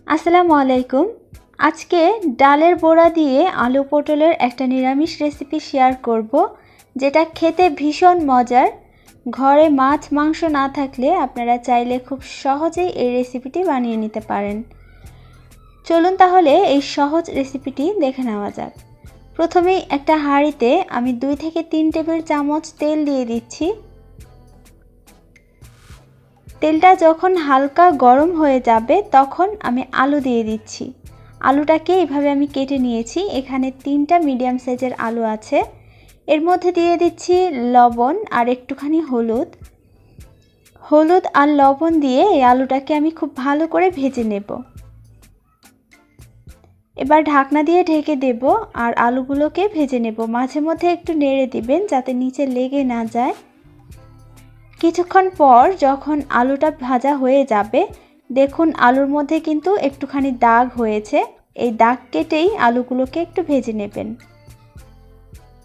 আসসালামু আলাইকুম। আজকে ডালের বড়া দিয়ে আলু পটলের একটা নিরামিষ রেসিপি শেয়ার করব, যেটা খেতে ভীষণ মজার। ঘরে মাছ মাংস না থাকলে আপনারা চাইলে খুব সহজেই এই রেসিপিটি বানিয়ে নিতে পারেন। চলুন তাহলে এই সহজ রেসিপিটি দেখে নেওয়া যাক। প্রথমেই একটা হাঁড়িতে আমি 2 থেকে 3 টেবিল চামচ তেল দিয়ে দিচ্ছি। তেলটা যখন হালকা গরম হয়ে যাবে তখন আমি আলু দিয়ে দিচ্ছি। আলুটাকে এইভাবে আমি কেটে নিয়েছি। এখানে 3টা মিডিয়াম সাইজের আলু আছে। এর মধ্যে দিয়ে দিচ্ছি লবণ আর একটুখানি হলুদ। হলুদ আর লবণ দিয়ে এই আলুটাকে আমি খুব ভালো করে ভেজে নেব। এবার ঢাকনা দিয়ে ঢেকে দেব আর আলুগুলোকে ভেজে নেব। মাঝে মধ্যে একটু নেড়ে দিবেন যাতে নিচে লেগে না যায়। কিছুক্ষণ পর যখন আলুটা ভাজা হয়ে যাবে, দেখুন আলুর মধ্যে কিন্তু একটুখানি দাগ হয়েছে। এই দাগ কেটেই আলুগুলোকে একটু ভেজে নেবেন।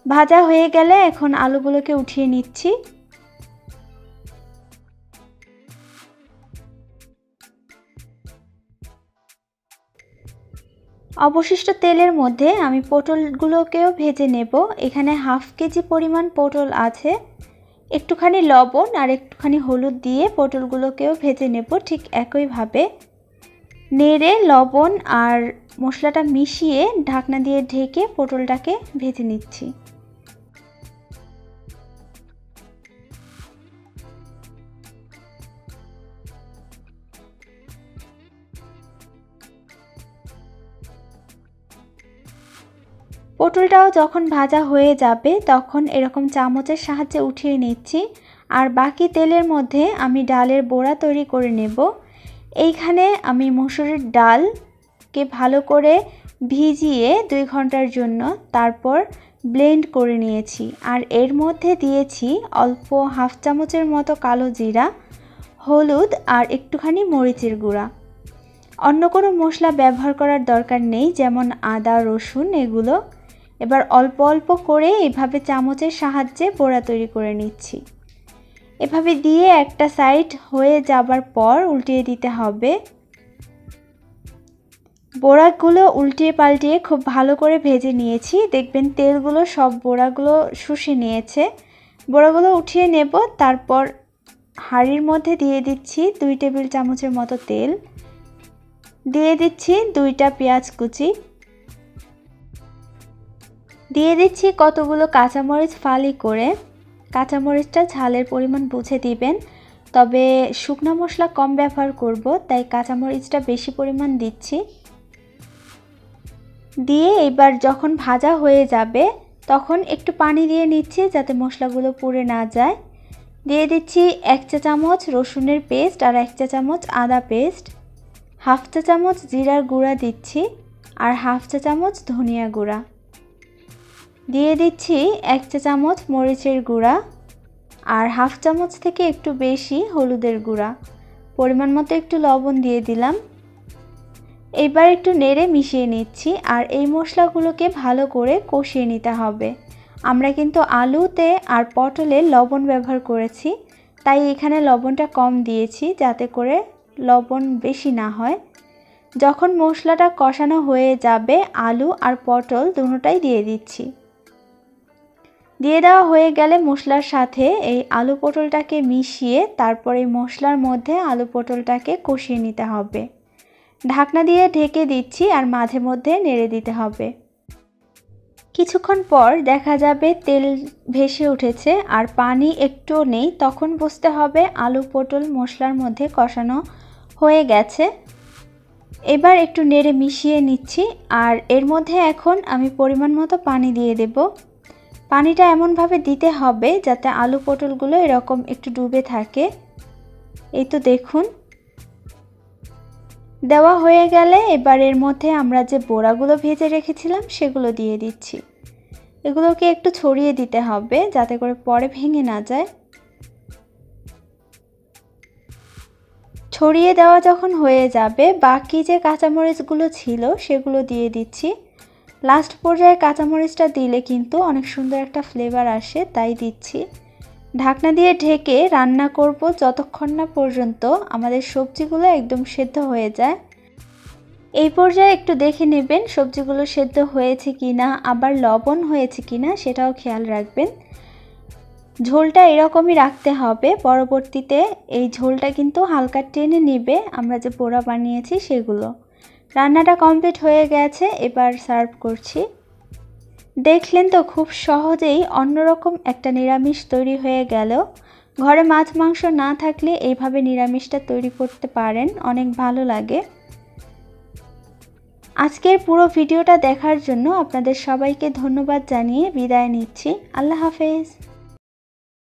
ভাজা হয়ে গেলে এখন আলুগুলোকে উঠিয়ে নিচ্ছি। অবশিষ্ট তেলের মধ্যে আমি পটলগুলোকেও ভেজে নেব। এখানে হাফ কেজি পরিমাণ পটল আছে। একটুখানি লবণ আর একটুখানি হলুদ দিয়ে পটলগুলোকেও ভেজে নেব ঠিক একইভাবে। নেড়ে লবণ আর মশলাটা মিশিয়ে ঢাকনা দিয়ে ঢেকে পটলটাকে ভেজে নিচ্ছি। পটলটাও যখন ভাজা হয়ে যাবে তখন এরকম চামচের সাহায্যে উঠিয়ে নিচ্ছি। আর বাকি তেলের মধ্যে আমি ডালের বড়া তৈরি করে নেব। এইখানে আমি মসুরের ডালকে ভালো করে ভিজিয়ে 2 ঘন্টার জন্য তারপর ব্লেন্ড করে নিয়েছি। আর এর মধ্যে দিয়েছি অল্প হাফ চামচের মতো কালো জিরা, হলুদ আর একটুখানি মরিচের গুঁড়া। অন্য কোনো মশলা ব্যবহার করার দরকার নেই, যেমন আদা রসুন এগুলো। এবার অল্প অল্প করে এইভাবে চামচের সাহায্যে বড়া তৈরি করে নিচ্ছি। এভাবে দিয়ে একটা সাইড হয়ে যাবার পর উল্টিয়ে দিতে হবে। বড়াগুলো উল্টিয়ে পাল্টিয়ে খুব ভালো করে ভেজে নিয়েছি। দেখবেন তেলগুলো সব বড়াগুলো শুষে নিয়েছে। বড়াগুলো উঠিয়ে নেব। তারপর হাঁড়ির মধ্যে দিয়ে দিচ্ছি 2 টেবিল চামচের মতো তেল। দিয়ে দিচ্ছি 2টা পেঁয়াজ কুচি। দিয়ে দিচ্ছি কতগুলো কাঁচামরিচ ফালি করে। কাঁচামরিচটা ঝালের পরিমাণ বুঝে দিবেন, তবে শুকনো মশলা কম ব্যবহার করব তাই কাঁচামরিচটা বেশি পরিমাণ দিচ্ছি। দিয়ে এবার যখন ভাজা হয়ে যাবে তখন একটু পানি দিয়ে নিচ্ছি যাতে মশলাগুলো পুড়ে না যায়। দিয়ে দিচ্ছি 1 চা চামচ রসুনের পেস্ট আর 1 চা চামচ আদা পেস্ট। হাফ চা চামচ জিরার গুঁড়া দিচ্ছি আর হাফ চা চামচ ধনিয়া গুঁড়া। দিয়ে দিচ্ছি 1 চা চামচ মরিচের গুঁড়া আর হাফ চামচ থেকে একটু বেশি হলুদের গুঁড়া। পরিমাণ মতো একটু লবণ দিয়ে দিলাম। এবার একটু নেড়ে মিশিয়ে নিচ্ছি। আর এই মশলাগুলোকে ভালো করে কষিয়ে নিতে হবে। আমরা কিন্তু আলুতে আর পটলে লবণ ব্যবহার করেছি, তাই এখানে লবণটা কম দিয়েছি যাতে করে লবণ বেশি না হয়। যখন মশলাটা কষানো হয়ে যাবে আলু আর পটল দুটোটাই দিয়ে দিচ্ছি। দিয়ে দেওয়া হয়ে গেলে মশলার সাথে এই আলু পটলটাকে মিশিয়ে তারপর এই মশলার মধ্যে আলু পটলটাকে কষিয়ে নিতে হবে। ঢাকনা দিয়ে ঢেকে দিচ্ছি আর মাঝে মধ্যে নেড়ে দিতে হবে। কিছুক্ষণ পর দেখা যাবে তেল ভেসে উঠেছে আর পানি একটুও নেই। তখন বুঝতে হবে আলু পটল মশলার মধ্যে কষানো হয়ে গেছে। এবার একটু নেড়ে মিশিয়ে নিচ্ছি। আর এর মধ্যে এখন আমি পরিমাণ মতো পানি দিয়ে দেব। পানিটা এমনভাবে দিতে হবে যাতে আলু পটলগুলো এরকম একটু ডুবে থাকে। এই তো দেখুন দেওয়া হয়ে গেলে এবার এর মধ্যে আমরা যে বড়াগুলো ভেজে রেখেছিলাম সেগুলো দিয়ে দিচ্ছি। এগুলোকে একটু ছড়িয়ে দিতে হবে যাতে করে পরে ভেঙে না যায়। ছড়িয়ে দেওয়া যখন হয়ে যাবে বাকি যে কাঁচামরিচগুলো ছিল সেগুলো দিয়ে দিচ্ছি। লাস্ট পর্যায়ে কাঁচামরিচটা দিলে কিন্তু অনেক সুন্দর একটা ফ্লেভার আসে, তাই দিচ্ছি। ঢাকনা দিয়ে ঢেকে রান্না করব যতক্ষণ না পর্যন্ত আমাদের সবজিগুলো একদম সেদ্ধ হয়ে যায়। এই পর্যায়ে একটু দেখে নেবেন সবজিগুলো সেদ্ধ হয়েছে কিনা, আবার লবণ হয়েছে কিনা সেটাও খেয়াল রাখবেন। ঝোলটা এরকমই রাখতে হবে, পরবর্তীতে এই ঝোলটা কিন্তু হালকা টেনে নেবে আমরা যে পোড়া বানিয়েছি সেগুলো। রান্নাটা কমপ্লিট হয়ে গেছে, এবার সার্ভ করছি। দেখলেন তো খুব সহজেই অন্যরকম একটা নিরামিষ তৈরি হয়ে গেল। ঘরে মাছ মাংস না থাকলে এইভাবে নিরামিষটা তৈরি করতে পারেন, অনেক ভালো লাগে। আজকের পুরো ভিডিওটা দেখার জন্য আপনাদের সবাইকে ধন্যবাদ জানিয়ে বিদায় নিচ্ছি। আল্লাহ হাফেজ।